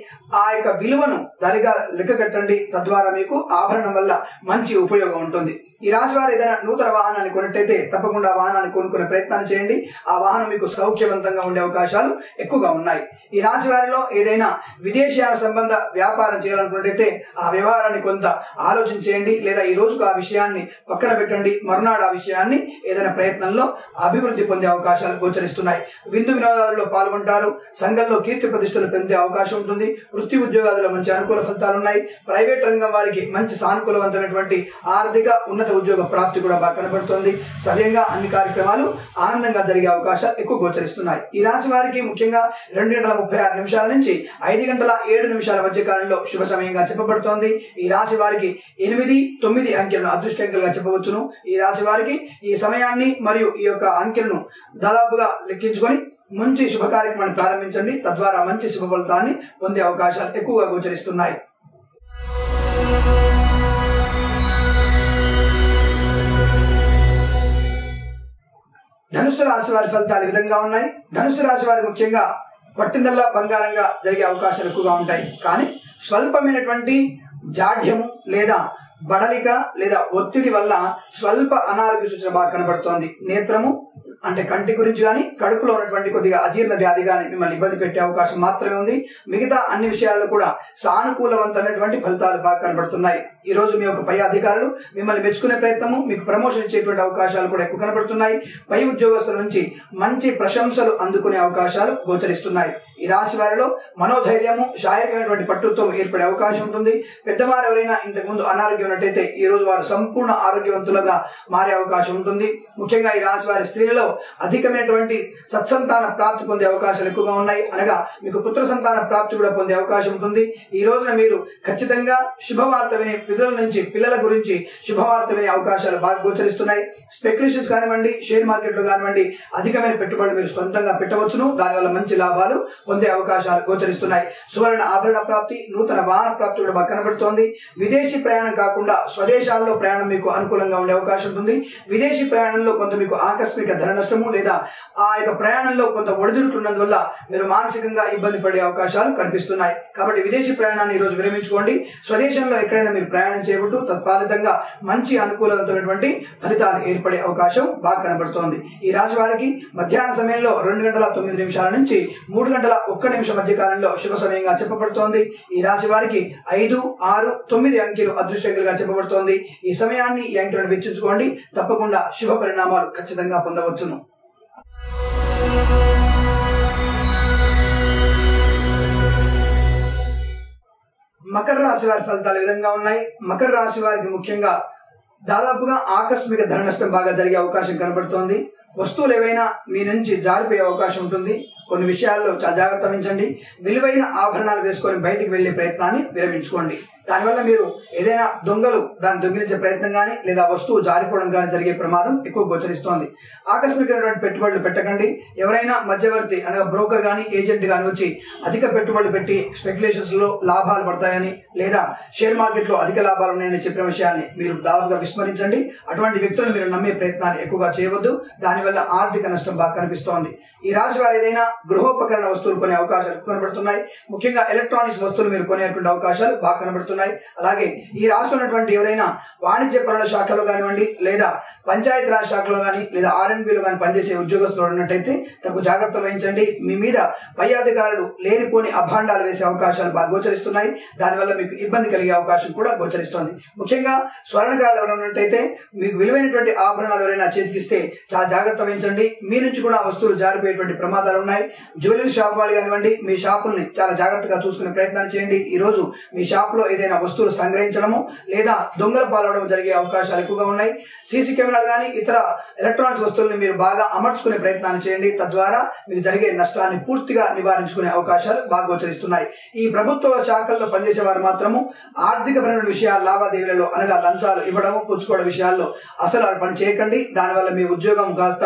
ఆ యొక్క విలువను దానిగా లెక్క కట్టండి. తద్వారా మీకు ఆభరణం వల్ల మంచి ఉపయోగం ఉంటుంది. ఈ రాశి వారు ఏదైనా నూతన వాహనాన్ని కొన్నట్టయితే తప్పకుండా వాహనాన్ని కొనుక్కునే ప్రయత్నాన్ని చేయండి. ఆ వాహనం మీకు సౌఖ్యవంతంగా ఉండే అవకాశాలు ఎక్కువగా ఉన్నాయి. ఈ రాశి వారిలో ఏదైనా విదేశీయాల సంబంధ వ్యాపారం చేయాలనుకున్నట్టయితే ఆ వ్యవహారాన్ని కొంత ఆలోచన చేయండి. లేదా ఈ రోజుకు ఆ విషయాన్ని పక్కన పెట్టండి. మరునాడు ఆ విషయాన్ని ఏదైనా ప్రయత్నంలో అభివృద్ధి పొందే అవకాశాలు గోచరిస్తున్నాయి. విందు వినోదాలలో పాల్గొంటారు. సంఘంలో కీర్తి ప్రతిష్టలు పొందే అవకాశం ఉంటుంది. వృత్తి ఉద్యోగాలలో మంచి అనుకూల ఫలితాలు ఉన్నాయి. ప్రైవేట్ రంగం వారికి మంచి సానుకూలవంతమైనటువంటి ఆర్థిక ఉన్నత ఉద్యోగ ప్రాప్తి కూడా బాగా కనబడుతోంది. సవ్యంగా అన్ని కార్యక్రమాలు ఆనందంగా జరిగే అవకాశాలు ఎక్కువ గోచరిస్తున్నాయి. ఈ రాశి వారికి ముఖ్యంగా 2:36 నుంచి 5:07 మధ్య కాలంలో శుభ సమయంగా చెప్పబడుతోంది. ఈ రాశి వారికి 8, 9 అంకెలను అదృష్ట అంకెలుగా చెప్పవచ్చును. ఈ రాశి వారికి ఈ సమయాన్ని మరియు ఈ యొక్క అంకెలను దాదాపుగా లెక్కించుకొని మంచి శుభ కార్యక్రమాన్ని ప్రారంభించండి. తద్వారా మంచి శుభ ఫలితాన్ని పొందే అవకాశాలు ఎక్కువగా గోచరిస్తున్నాయి. ధనుస్సు రాశి వారి ఫలితాలు ఈ విధంగా ఉన్నాయి. ధనుస్సు రాశి వారి ముఖ్యంగా పట్టిందల్లా బంగారంగా జరిగే అవకాశాలు ఎక్కువగా ఉంటాయి. కానీ స్వల్పమైనటువంటి జాఢ్యము లేదా బడలిక లేదా ఒత్తిడి వల్ల స్వల్ప అనారోగ్య సూచన బాగా కనబడుతోంది. నేత్రము అంటే కంటి గురించి కానీ, కడుపులో ఉన్నటువంటి కొద్దిగా అజీర్ణ వ్యాధి కానీ మిమ్మల్ని ఇబ్బంది పెట్టే అవకాశం మాత్రమే ఉంది. మిగతా అన్ని విషయాల్లో కూడా సానుకూలవంతమైనటువంటి ఫలితాలు బాగా కనబడుతున్నాయి. ఈ రోజు మీ యొక్క పై అధికారులు మిమ్మల్ని మెచ్చుకునే ప్రయత్నము, మీకు ప్రమోషన్ ఇచ్చేటువంటి అవకాశాలు కూడా ఎక్కువ కనబడుతున్నాయి. పై ఉద్యోగస్తుల నుంచి మంచి ప్రశంసలు అందుకునే అవకాశాలు గోచరిస్తున్నాయి. ఈ రాశి వారిలో మనోధైర్యము, శారీరకమైనటువంటి పట్టుత్వం ఏర్పడే అవకాశం ఉంటుంది. పెద్దవారు ఎవరైనా ఇంతకుముందు అనారోగ్యం ఉన్నట్టయితే ఈ రోజు వారు సంపూర్ణ ఆరోగ్యవంతులుగా మారే అవకాశం ఉంటుంది. ముఖ్యంగా ఈ రాశి వారి స్త్రీలలో అధికమైనటువంటి సత్సంతాన ప్రాప్తి పొందే అవకాశాలు ఎక్కువగా ఉన్నాయి. అనగా మీకు పుత్ర సంతాన ప్రాప్తి కూడా పొందే అవకాశం ఉంటుంది. ఈ రోజున మీరు ఖచ్చితంగా శుభవార్త వినే పిల్లల గురించి శుభవార్త వినే అవకాశాలు బాగా గోచరిస్తున్నాయి. స్పెక్యులేషన్స్ కానివ్వండి, షేర్ మార్కెట్ లో కానివ్వండి అధికమైన పెట్టుబడులు మీరు సొంతంగా పెట్టవచ్చును. దానివల్ల మంచి లాభాలు పొందే అవకాశాలు గోచరిస్తున్నాయి. సువర్ణ ఆభరణ ప్రాప్తి, నూతన వాహన ప్రాప్తి కూడా బాగా కనబడుతోంది. విదేశీ ప్రయాణం కాకుండా స్వదేశాల్లో ప్రయాణం మీకు అనుకూలంగా ఉండే అవకాశం ఉంటుంది. విదేశీ ప్రయాణంలో కొంత మీకు ఆకస్మిక ధన నష్టము లేదా ఆ యొక్క ప్రయాణంలో కొంత ఒడిదుడుకున్నందువల్ల మీరు మానసికంగా ఇబ్బంది పడే అవకాశాలు కనిపిస్తున్నాయి. కాబట్టి విదేశీ ప్రయాణాన్ని ఈ రోజు విరమించుకోండి. స్వదేశంలో ఎక్కడైనా మీరు ప్రయాణం చేయబట్టు తత్ఫలితంగా మంచి అనుకూలవంతమైనటువంటి ఫలితాలు ఏర్పడే అవకాశం బాగా కనబడుతోంది. ఈ రాశి వారికి మధ్యాహ్న సమయంలో 2:09 నుంచి 3:01 మధ్య కాలంలో శుభ సమయంగా చెప్పబడుతోంది. ఈ రాశి వారికి 5, 6, 9 అంకెలు అదృష్టంగా చెప్పబడుతోంది. ఈ సమయాన్ని ఈ అంకెలను వెచ్చించుకోండి. తప్పకుండా శుభ పరిణామాలు ఖచ్చితంగా పొందవచ్చును. మకర రాశి వారి ఫలితాలు ఈ విధంగా ఉన్నాయి. మకర రాశి వారికి ముఖ్యంగా దాదాపుగా ఆకస్మిక ధన నష్టం బాగా జరిగే అవకాశం కనబడుతోంది. వస్తువులు ఏవైనా మీ నుంచి జారిపోయే అవకాశం ఉంటుంది. కొన్ని విషయాల్లో చాలా జాగ్రత్త వహించండి. విలువైన ఆభరణాలు వేసుకొని బయటికి వెళ్లే ప్రయత్నాన్ని విరమించుకోండి. దానివల్ల మీరు ఏదైనా దొంగలు దాన్ని దొంగిలించే ప్రయత్నం కానీ లేదా వస్తువు జారిపోవడం కానీ జరిగే ప్రమాదం ఎక్కువ గోచరిస్తోంది. ఆకస్మికమైనటువంటి పెట్టుబడులు పెట్టకండి. ఎవరైనా మధ్యవర్తి అనగా బ్రోకర్ కానీ ఏజెంట్ కానీ వచ్చి అధిక పెట్టుబడులు పెట్టి స్పెక్యులేషన్స్ లో లాభాలు పడతాయని లేదా షేర్ మార్కెట్ లో అధిక లాభాలు ఉన్నాయని చెప్పిన విషయాన్ని మీరు దాదాపుగా విస్మరించండి. అటువంటి వ్యక్తులను మీరు నమ్మే ప్రయత్నాన్ని ఎక్కువగా చేయవద్దు. దానివల్ల ఆర్థిక నష్టం బాగా కనిపిస్తోంది. ఈ రాశి వారు ఏదైనా గృహోపకరణ వస్తువులు కొనే అవకాశాలు కనబడుతున్నాయి. ముఖ్యంగా ఎలక్ట్రానిక్స్ వస్తువులు మీరు కొనేటువంటి అవకాశాలు బాగా కనబడుతున్నాయి. అలాగే ఈ రాష్ట్రంలో ఉన్నటువంటి ఎవరైనా వాణిజ్య పరుల శాఖలో కానివ్వండి లేదా పంచాయతీరాజ్ శాఖలో కానీ లేదా R&Bలో కానీ పనిచేసే ఉద్యోగస్తులు ఉన్నట్టయితే తగు జాగ్రత్తలు వహించండి. మీ మీద పై అధికారులు లేనిపోని అభాండాలు వేసే అవకాశాలు బాగా గోచరిస్తున్నాయి. దానివల్ల మీకు ఇబ్బంది కలిగే అవకాశం కూడా గోచరిస్తోంది. ముఖ్యంగా స్వర్ణకారులు ఎవరైనా ఉన్నట్టయితే మీకు విలువైనటువంటి ఆభరణాలు ఎవరైనా చేతికిస్తే చాలా జాగ్రత్త వహించండి. మీ నుంచి కూడా వస్తువులు జారిపోయేటువంటి ప్రమాదాలు ఉన్నాయి. జ్యువెలరీ షాప్ వాళ్ళు కానివ్వండి మీ షాపుల్ని చాలా జాగ్రత్తగా చూసుకునే ప్రయత్నాలు చేయండి. ఈ రోజు మీ షాప్ లో ఏదైనా వస్తువులు సంగ్రహించడము లేదా దొంగల పాలవడం జరిగే అవకాశాలు ఎక్కువగా ఉన్నాయి. సీసీ కెమెరాలు కానీ ఇతర ఎలక్ట్రానిక్స్ వస్తువులను మీరు బాగా అమర్చుకునే ప్రయత్నాన్ని చేయండి. తద్వారా మీకు జరిగే నష్టాన్ని పూర్తిగా నివారించుకునే అవకాశాలు బాగా గోచరిస్తున్నాయి. ఈ ప్రభుత్వ శాఖల్లో పనిచేసే వారు మాత్రము ఆర్థికపరమైన విషయాల లావాదేవీలలో అనగా లంచాలు ఇవ్వడం పుచ్చుకోవడం విషయాల్లో అసలు పని చేయకండి. దానివల్ల మీ ఉద్యోగం కాస్త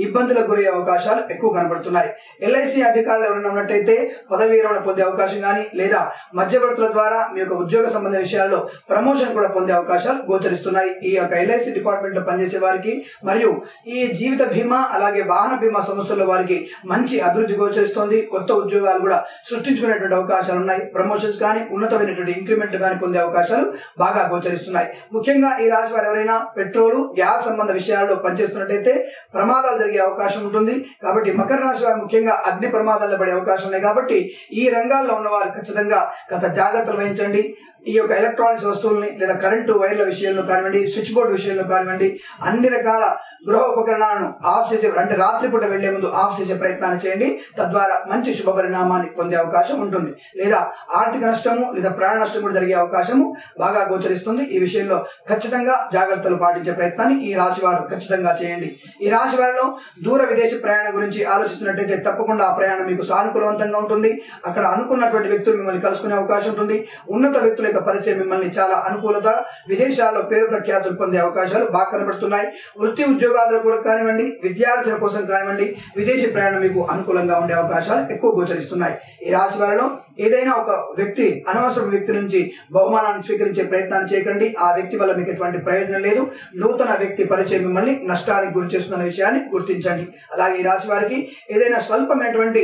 ఇబ్బందులకు గురయ్యే అవకాశాలు ఎక్కువ కనబడుతున్నాయి. LIC అధికారులు ఎవరైనా ఉన్నట్టయితే పదవి విరమణ పొందే అవకాశం కానీ లేదా మధ్యవర్తుల ద్వారా మీ యొక్క ఉద్యోగ సంబంధ విషయాల్లో ప్రమోషన్ కూడా పొందే అవకాశాలు గోచరిస్తున్నాయి. ఈ యొక్క LIC డిపార్ట్మెంట్ లో పనిచేసే వారికి మరియు ఈ జీవిత బీమా అలాగే వాహన బీమా సంస్థల వారికి మంచి అభివృద్ధి గోచరిస్తోంది. కొత్త ఉద్యోగాలు కూడా సృష్టించుకునేటువంటి అవకాశాలు ఉన్నాయి. ప్రమోషన్స్ కానీ ఉన్నతమైనటువంటి ఇంక్రిమెంట్ కానీ పొందే అవకాశాలు బాగా గోచరిస్తున్నాయి. ముఖ్యంగా ఈ రాశి వారు ఎవరైనా పెట్రోల్ గ్యాస్ సంబంధ విషయాల్లో పనిచేస్తున్నట్టయితే ప్రమాదాలు జరిగే అవకాశం ఉంటుంది. కాబట్టి మకర రాశి వారు ముఖ్యంగా అగ్ని ప్రమాదాల్లో పడే అవకాశం ఉన్నాయి. కాబట్టి ఈ రంగాల్లో ఉన్నవారు ఖచ్చితంగా గత జాగ్రత్తలు వహించండి. ఈ యొక్క ఎలక్ట్రానిక్స్ వస్తువుల్ని లేదా కరెంటు వైర్ల విషయంలో కానివ్వండి స్విచ్ బోర్డు విషయంలో కానివ్వండి అన్ని రకాల గృహ ఉపకరణాలను ఆఫ్ చేసే అంటే రాత్రిపూట వెళ్లే ముందు ఆఫ్ చేసే ప్రయత్నాన్ని చేయండి. తద్వారా మంచి శుభ పరిణామాన్ని పొందే అవకాశం ఉంటుంది. లేదా ఆర్థిక నష్టము లేదా ప్రాణ నష్టం కూడా జరిగే అవకాశము బాగా గోచరిస్తుంది. ఈ విషయంలో ఖచ్చితంగా జాగ్రత్తలు పాటించే ప్రయత్నాన్ని ఈ రాశి వారు ఖచ్చితంగా చేయండి. ఈ రాశి వారిలో దూర విదేశీ ప్రయాణం గురించి ఆలోచిస్తున్నట్టయితే తప్పకుండా ఆ ప్రయాణం మీకు సానుకూలవంతంగా ఉంటుంది. అక్కడ అనుకున్నటువంటి వ్యక్తులు మిమ్మల్ని కలుసుకునే అవకాశం ఉంటుంది. ఉన్నత వ్యక్తుల పరిచయం మిమ్మల్ని చాలా అనుకూలత విదేశాల్లో పేరు ప్రఖ్యాతులు పొందే అవకాశాలు బాగా కనబడుతున్నాయి. వృత్తి ఉద్యోగాల కొరకు కానివ్వండి విద్యార్థుల కోసం కానివ్వండి విదేశీ ప్రయాణం మీకు అనుకూలంగా ఉండే అవకాశాలు ఎక్కువ గోచరిస్తున్నాయి. ఈ రాశి వారిలో ఏదైనా ఒక వ్యక్తి అనవసర వ్యక్తి నుంచి బహుమానాన్ని స్వీకరించే ప్రయత్నాన్ని చేయకండి. ఆ వ్యక్తి వల్ల మీకు ఎటువంటి ప్రయోజనం లేదు. నూతన వ్యక్తి పరిచయం మిమ్మల్ని నష్టానికి గురి చేస్తున్న విషయాన్ని గుర్తించండి. అలాగే ఈ రాశి వారికి ఏదైనా స్వల్పమైనటువంటి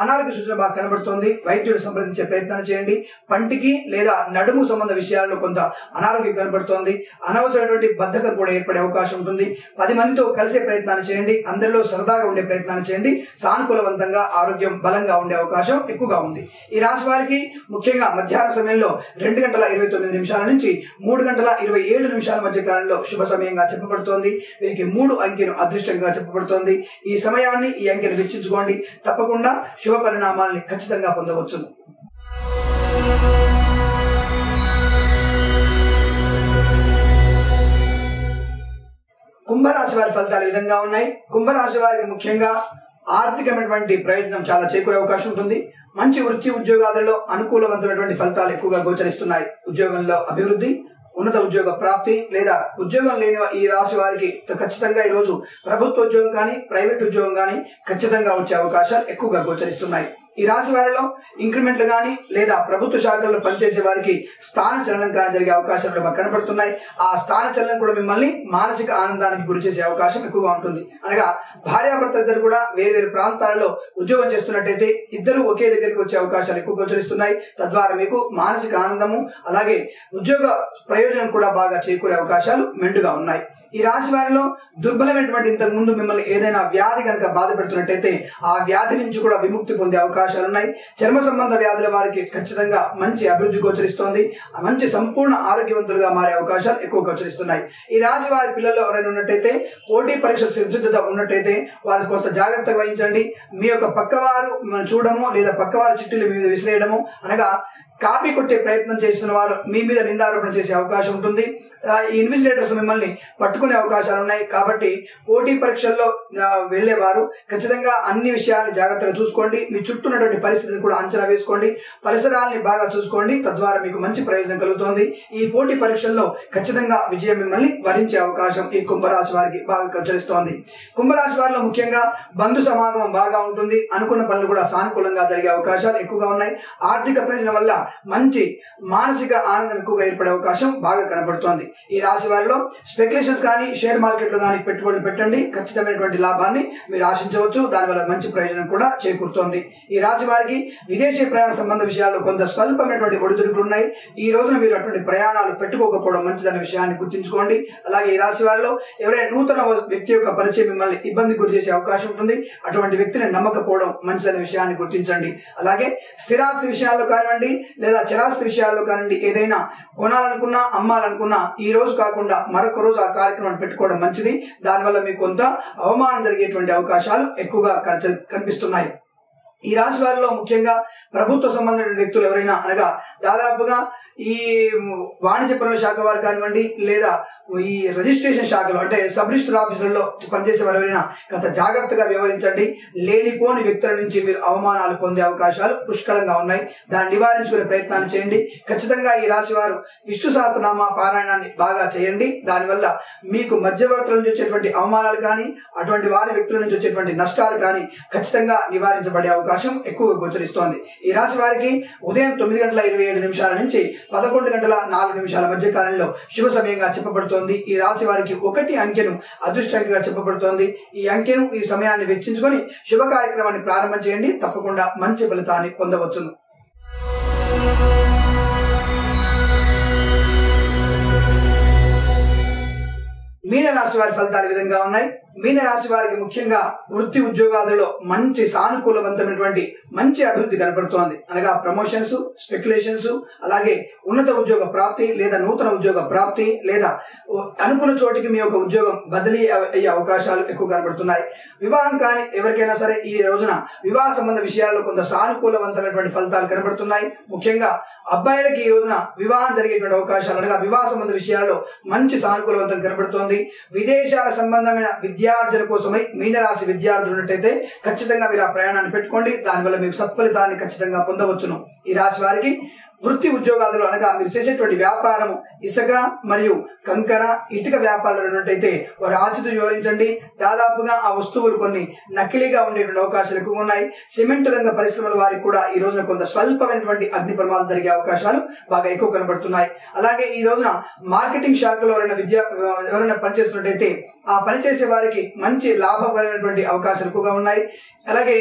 అనారోగ్య సూచన బాగా కనబడుతోంది. వైద్యుడు సంప్రదించే ప్రయత్నాన్ని చేయండి. పంటికి లేదా నడుము సంబంధ విషయాల్లో కొంత అనారోగ్యం కనబడుతోంది. అనవసరమైనటువంటి బద్ధకం కూడా ఏర్పడే అవకాశం ఉంటుంది. 10 మందితో కలిసే ప్రయత్నాన్ని చేయండి. అందరిలో సరదాగా ఉండే ప్రయత్నాన్ని చేయండి. సానుకూలవంతంగా ఆరోగ్యం బలంగా ఉండే అవకాశం ఎక్కువగా ఉంది. ఈ రాశి వారికి ముఖ్యంగా మధ్యాహ్న సమయంలో 2:29 నుంచి 3:27 మధ్య కాలంలో శుభ సమయంగా చెప్పబడుతోంది. వీరికి 3 అంకెను అదృష్టంగా చెప్పబడుతోంది. ఈ సమయాన్ని ఈ అంకెను వెచ్చించుకోండి. తప్పకుండా శుభ పరిణామాల్ని ఖచ్చితంగా పొందవచ్చు. కుంభరాశి వారి ఫలితాలు ఈ విధంగా ఉన్నాయి. కుంభరాశి వారికి ముఖ్యంగా ఆర్థికమైనటువంటి ప్రయోజనం చాలా చేకూరే అవకాశం ఉంటుంది. మంచి వృత్తి ఉద్యోగాలలో అనుకూలవంతమైనటువంటి ఫలితాలు ఎక్కువగా గోచరిస్తున్నాయి. ఉద్యోగంలో అభివృద్ధి, ఉన్నత ఉద్యోగ ప్రాప్తి లేదా ఉద్యోగం లేని ఈ రాశి వారికి ఖచ్చితంగా ఈ రోజు ప్రభుత్వ ఉద్యోగం కానీ ప్రైవేట్ ఉద్యోగం కానీ ఖచ్చితంగా వచ్చే అవకాశాలు ఎక్కువగా గోచరిస్తున్నాయి. ఈ రాశి వారిలో ఇంక్రిమెంట్లు కానీ లేదా ప్రభుత్వ శాఖల్లో పనిచేసే వారికి స్థాన చలనం కానీ జరిగే అవకాశాలు బాగా కనబడుతున్నాయి. ఆ స్థాన చలనం కూడా మిమ్మల్ని మానసిక ఆనందానికి గురి చేసే అవకాశం ఎక్కువగా ఉంటుంది. అనగా భార్యాభర్త ఇద్దరు కూడా వేరు వేరు ప్రాంతాలలో ఉద్యోగం చేస్తున్నట్టయితే ఇద్దరు ఒకే దగ్గరికి వచ్చే అవకాశాలు ఎక్కువ గోచరిస్తున్నాయి. తద్వారా మీకు మానసిక ఆనందము అలాగే ఉద్యోగ ప్రయోజనం కూడా బాగా చేకూరే అవకాశాలు మెండుగా ఉన్నాయి. ఈ రాశి వారిలో దుర్బలమైనటువంటి ఇంతకు ముందు మిమ్మల్ని ఏదైనా వ్యాధి కనుక బాధ పెడుతున్నట్టయితే ఆ వ్యాధి నుంచి కూడా విముక్తి పొందే అవకాశాలు ఉన్నాయి. చర్మ సంబంధ వ్యాధుల వారికి ఖచ్చితంగా మంచి అభివృద్ధి గోచరిస్తోంది. మంచి సంపూర్ణ ఆరోగ్యవంతులుగా మారే అవకాశాలు ఎక్కువ గోచరిస్తున్నాయి. ఈ రాశి వారి పిల్లల్లో ఎవరైనా ఉన్నట్టయితే పోటీ పరీక్షల సిద్ధత ఉన్నట్టయితే వారికి కొంత జాగ్రత్తగా వహించండి. మీ యొక్క పక్కవారు చూడము లేదా పక్కవారి చిట్టులు మీద విసిరేయడము అనగా కాపీ కొట్టే ప్రయత్నం చేస్తున్న వారు మీ మీద నిందారోపణ చేసే అవకాశం ఉంటుంది. ఈ ఇన్విజిలేటర్స్ మిమ్మల్ని పట్టుకునే అవకాశాలు ఉన్నాయి. కాబట్టి పోటీ పరీక్షల్లో వెళ్లేవారు ఖచ్చితంగా అన్ని విషయాలను జాగ్రత్తగా చూసుకోండి. మీ చుట్టూ ఉన్నటువంటి పరిస్థితిని కూడా అంచనా వేసుకోండి. పరిసరాలని బాగా చూసుకోండి. తద్వారా మీకు మంచి ప్రయోజనం కలుగుతుంది. ఈ పోటీ పరీక్షల్లో ఖచ్చితంగా విజయం మిమ్మల్ని వరించే అవకాశం ఈ కుంభరాశి వారికి బాగా గోచరిస్తోంది. కుంభరాశి వారిలో ముఖ్యంగా బంధు సమాగమం బాగా ఉంటుంది. అనుకున్న పనులు కూడా సానుకూలంగా జరిగే అవకాశాలు ఎక్కువగా ఉన్నాయి. ఆర్థిక ప్రయోజనం వల్ల మంచి మానసిక ఆనందం ఎక్కువగా ఏర్పడే అవకాశం బాగా కనబడుతోంది. ఈ రాశి వారిలో స్పెక్యులేషన్స్ కానీ షేర్ మార్కెట్ లో కానీ పెట్టుబడులు పెట్టండి. ఖచ్చితమైనటువంటి లాభాన్ని మీరు ఆశించవచ్చు. దానివల్ల మంచి ప్రయోజనం కూడా చేకూరుతోంది. ఈ రాశి వారికి విదేశీ ప్రయాణ సంబంధ విషయాల్లో కొంత స్వల్పమైనటువంటి ఒడిదుడుకులు ఉన్నాయి. ఈ రోజున మీరు అటువంటి ప్రయాణాలు పెట్టుకోకపోవడం మంచిదనే విషయాన్ని గుర్తుంచుకోండి. అలాగే ఈ రాశి వారిలో ఎవరైనా నూతన వ్యక్తి యొక్క పరిచయం మిమ్మల్ని ఇబ్బంది గురి చేసే అవకాశం ఉంటుంది. అటువంటి వ్యక్తిని నమ్మకపోవడం మంచిదనే విషయాన్ని గుర్తించండి. అలాగే స్థిరాస్తి విషయాల్లో కానివ్వండి లేదా చరాస్తి విషయాల్లో కానివ్వండి ఏదైనా కొనాలనుకున్నా అమ్మాలనుకున్నా ఈ రోజు కాకుండా మరొక రోజు ఆ కార్యక్రమాన్ని పెట్టుకోవడం మంచిది. దానివల్ల మీకు కొంత అవమానం జరిగేటువంటి అవకాశాలు ఎక్కువగా కనిపిస్తున్నాయి. ఈ రాశి వారిలో ముఖ్యంగా ప్రభుత్వ సంబంధమైన వ్యక్తులు ఎవరైనా అనగా దాదాపుగా ఈ వాణిజ్య పనుల శాఖ వారు కానివ్వండి లేదా ఈ రిజిస్ట్రేషన్ శాఖలో అంటే సబ్ రిజిస్టర్ ఆఫీసులలో పనిచేసే వారు ఎవరైనా కాస్త జాగ్రత్తగా వ్యవహరించండి. లేనిపోని వ్యక్తుల నుంచి మీరు అవమానాలు పొందే అవకాశాలు పుష్కలంగా ఉన్నాయి. దాన్ని నివారించుకునే ప్రయత్నాన్ని చేయండి. ఖచ్చితంగా ఈ రాశి వారు విష్ణు సహస్రనామ పారాయణాన్ని బాగా చేయండి. దానివల్ల మీకు మధ్యవర్తుల నుంచి వచ్చేటువంటి అవమానాలు కానీ అటువంటి వారి వ్యక్తుల నుంచి వచ్చేటువంటి నష్టాలు కానీ ఖచ్చితంగా నివారించబడే అవకాశం ఎక్కువగా గోచరిస్తోంది. ఈ రాశి వారికి ఉదయం 9:27 నుంచి 11:04 మధ్య కాలంలో శుభ సమయంగా చెప్పబడుతోంది. ఈ రాశి వారికి 1 అంకెను అదృష్ట అంకెగా చెప్పబడుతోంది. ఈ అంకెను ఈ సమయాన్ని వెచ్చించుకొని శుభ కార్యక్రమాన్ని ప్రారంభం చేయండి. తప్పకుండా మంచి ఫలితాన్ని పొందవచ్చును. మీన రాశి వారి ఫలితాలు ఈ విధంగా ఉన్నాయి. మీన రాశి వారికి ముఖ్యంగా వృత్తి ఉద్యోగాలలో మంచి సానుకూలవంతమైనటువంటి మంచి అభివృద్ధి కనబడుతోంది. అనగా ప్రమోషన్స్, స్పెక్యులేషన్స్, అలాగే ఉన్నత ఉద్యోగ ప్రాప్తి లేదా నూతన ఉద్యోగ ప్రాప్తి లేదా అనుకున్న చోటికి మీ యొక్క ఉద్యోగం బదిలీ అయ్యే అవకాశాలు ఎక్కువ కనబడుతున్నాయి. వివాహం కాని ఎవరికైనా సరే ఈ రోజున వివాహ సంబంధ విషయాల్లో కొంత సానుకూలవంతమైనటువంటి ఫలితాలు కనబడుతున్నాయి. ముఖ్యంగా అబ్బాయిలకి ఈ రోజున వివాహం జరిగేటువంటి అవకాశాలు అనగా వివాహ సంబంధ విషయాల్లో మంచి సానుకూలవంతం కనబడుతోంది. విదేశాల సంబంధమైన విద్యార్థుల కోసమై మీనరాశి విద్యార్థులు ఉన్నట్టయితే ఖచ్చితంగా మీరు ఆ ప్రయాణాన్ని పెట్టుకోండి. దానివల్ల మీకు సత్ఫలితాన్ని ఖచ్చితంగా పొందవచ్చును. ఈ రాశి వారికి వృత్తి ఉద్యోగాలు అనగా మీరు చేసేటువంటి వ్యాపారము ఇసుక మరియు కంకర ఇటుక వ్యాపారాలు ఉన్నట్టయితే వారు ఆచితూ వివరించండి. దాదాపుగా ఆ వస్తువులు కొన్ని నకిలీగా ఉండేటువంటి అవకాశాలు ఎక్కువ ఉన్నాయి. సిమెంట్ రంగ పరిశ్రమల వారికి కూడా ఈ రోజున కొంత స్వల్పమైనటువంటి అగ్ని ప్రమాదాలు జరిగే అవకాశాలు బాగా ఎక్కువ కనబడుతున్నాయి. అలాగే ఈ రోజున మార్కెటింగ్ శాఖలో ఎవరైనా పనిచేస్తున్నట్టయితే ఆ పనిచేసే వారికి మంచి లాభకరమైనటువంటి అవకాశాలు ఎక్కువగా ఉన్నాయి. అలాగే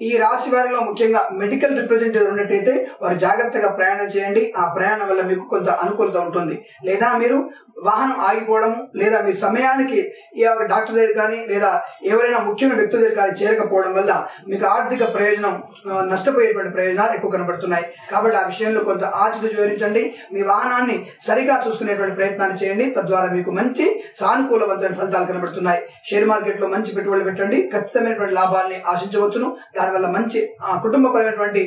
ఈ రాశి వారిలో ముఖ్యంగా మెడికల్ రిప్రజెంటేటివ్ ఉన్నట్టయితే వారు జాగ్రత్తగా ప్రయాణం చేయండి. ఆ ప్రయాణం వల్ల మీకు కొంత అనుకూలత ఉంటుంది. లేదా మీరు వాహనం ఆగిపోవడం లేదా మీ సమయానికి ఈ డాక్టర్ దగ్గర కానీ లేదా ఎవరైనా ముఖ్యమైన వ్యక్తుల దగ్గర కానీ చేరకపోవడం వల్ల మీకు ఆర్థిక ప్రయోజనం నష్టపోయేటువంటి ప్రయోజనాలు ఎక్కువ కనబడుతున్నాయి. కాబట్టి ఆ విషయంలో కొంత ఆచితూచి వివరించండి. మీ వాహనాన్ని సరిగా చూసుకునేటువంటి ప్రయత్నాన్ని చేయండి. తద్వారా మీకు మంచి సానుకూలవంతమైన ఫలితాలు కనబడుతున్నాయి. షేర్ మార్కెట్ లో మంచి పెట్టుబడులు పెట్టండి. ఖచ్చితమైనటువంటి లాభాలని ఆశించవచ్చును. దానివల్ల మంచి కుటుంబపరమైనటువంటి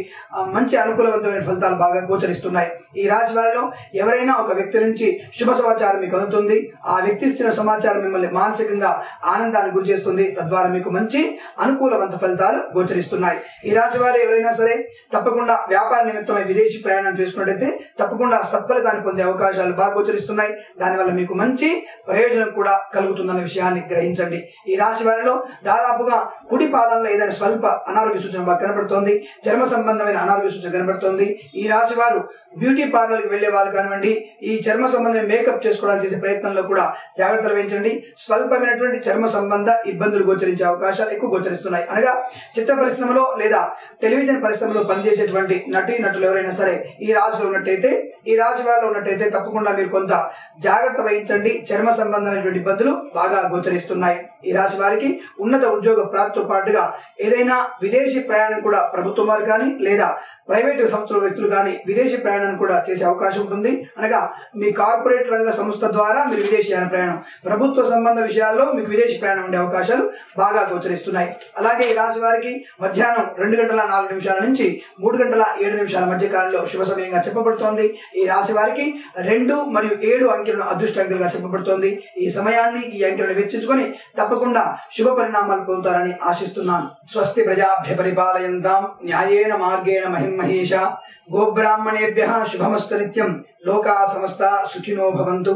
మంచి అనుకూలవంతమైన ఫలితాలు బాగా గోచరిస్తున్నాయి. ఈ రాశి వారిలో ఎవరైనా ఒక వ్యక్తి నుంచి శుభ సమాచారం మీకు అందుతుంది. ఆ వ్యక్తి ఇచ్చిన సమాచారం మిమ్మల్ని మానసికంగా ఆనందానికి గురి చేస్తుంది. తద్వారా మీకు మంచి అనుకూలవంత ఫలితాలు గోచరిస్తున్నాయి. ఈ రాశి వారు ఎవరైనా సరే తప్పకుండా వ్యాపార నిమిత్తమై విదేశీ ప్రయాణం చేసుకున్నట్టయితే తప్పకుండా సత్ఫలితాన్ని పొందే అవకాశాలు బాగా గోచరిస్తున్నాయి. దానివల్ల మీకు మంచి ప్రయోజనం కూడా కలుగుతుందన్న విషయాన్ని గ్రహించండి. ఈ రాశి వారిలో దాదాపుగా కుడి పాదంలో ఏదైనా స్వల్ప అనారోగ్య సూచన బాగా కనబడుతోంది, చర్మ సంబంధమైన అనారోగ్య సూచన కనబడుతోంది. ఈ రాశి వారు బ్యూటీ పార్లర్కి వెళ్లే వాళ్ళు కానివ్వండి, ఈ చర్మ సంబంధమైన మేకప్ చేసుకోవడానికి చేసే ప్రయత్నంలో కూడా జాగ్రత్తలు వహించండి. స్వల్పమైనటువంటి చర్మ సంబంధ ఇబ్బందులు గోచరించే అవకాశాలు ఎక్కువ గోచరిస్తున్నాయి. అనగా చిత్ర పరిశ్రమలో లేదా టెలివిజన్ పరిశ్రమలో పనిచేసేటువంటి నటులు ఎవరైనా సరే ఈ రాశిలో ఉన్నట్టయితే, ఈ రాశి వారిలో ఉన్నట్టయితే తప్పకుండా మీరు కొంత జాగ్రత్త వహించండి. చర్మ సంబంధమైనటువంటి ఇబ్బందులు బాగా గోచరిస్తున్నాయి. ఈ రాశి వారికి ఉన్నత ఉద్యోగ ప్రాప్తితో పాటుగా ఏదైనా విదేశీ ప్రయాణం కూడా ప్రభుత్వం వారు కానీ లేదా ప్రైవేటు సంస్థల వ్యక్తులు కానీ విదేశీ ప్రయాణాన్ని కూడా చేసే అవకాశం ఉంటుంది. అనగా మీ కార్పొరేట్ రంగ సంస్థ ద్వారా మీరు విదేశీయాన ప్రయాణం, ప్రభుత్వ సంబంధ విషయాల్లో మీకు విదేశీ ప్రయాణం ఉండే అవకాశాలు బాగా గోచరిస్తున్నాయి. అలాగే ఈ రాశి వారికి మధ్యాహ్నం 2:04 నుంచి 3:07 మధ్య కాలంలో శుభ సమయంగా చెప్పబడుతోంది. ఈ రాశి వారికి 2 మరియు 7 అంకెలను అదృష్ట అంకెలుగా చెప్పబడుతోంది. ఈ సమయాన్ని, ఈ అంకెలను వెచ్చించుకొని తప్పకుండా శుభ పరిణామాలు పొందుతారని ఆశిస్తున్నాను. స్వస్తి ప్రజాభ్య పరిపాలయంతాం న్యాయేన మార్గేణ మహిమహేష గోబ్రాహ్మణేభ్యః శుభమస్తు నిత్యం లోకా సమస్త సుఖినో భవంతు.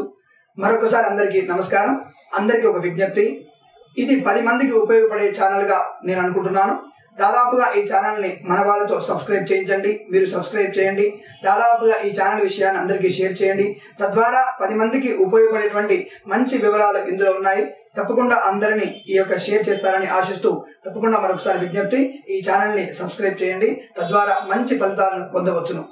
మరొకసారి అందరికీ నమస్కారం. అందరికీ ఒక విజ్ఞప్తి, ఇది 10 మందికి ఉపయోగపడే ఛానల్ గా నేను అనుకుంటున్నాను. దాదాపుగా ఈ ఛానల్ ని మన వాళ్ళతో సబ్స్క్రైబ్ చేయించండి. మీరు సబ్స్క్రైబ్ చేయండి. దాదాపుగా ఈ ఛానల్ విషయాన్ని అందరికీ షేర్ చేయండి. తద్వారా 10 మందికి ఉపయోగపడేటువంటి మంచి వివరాలు ఇందులో ఉన్నాయి. తప్పకుండా అందరినీ ఈ యొక్క షేర్ చేస్తారని ఆశిస్తూ తప్పకుండా మరొకసారి విజ్ఞప్తి, ఈ ఛానల్ ని సబ్స్క్రైబ్ చేయండి. తద్వారా మంచి ఫలితాలను పొందవచ్చును.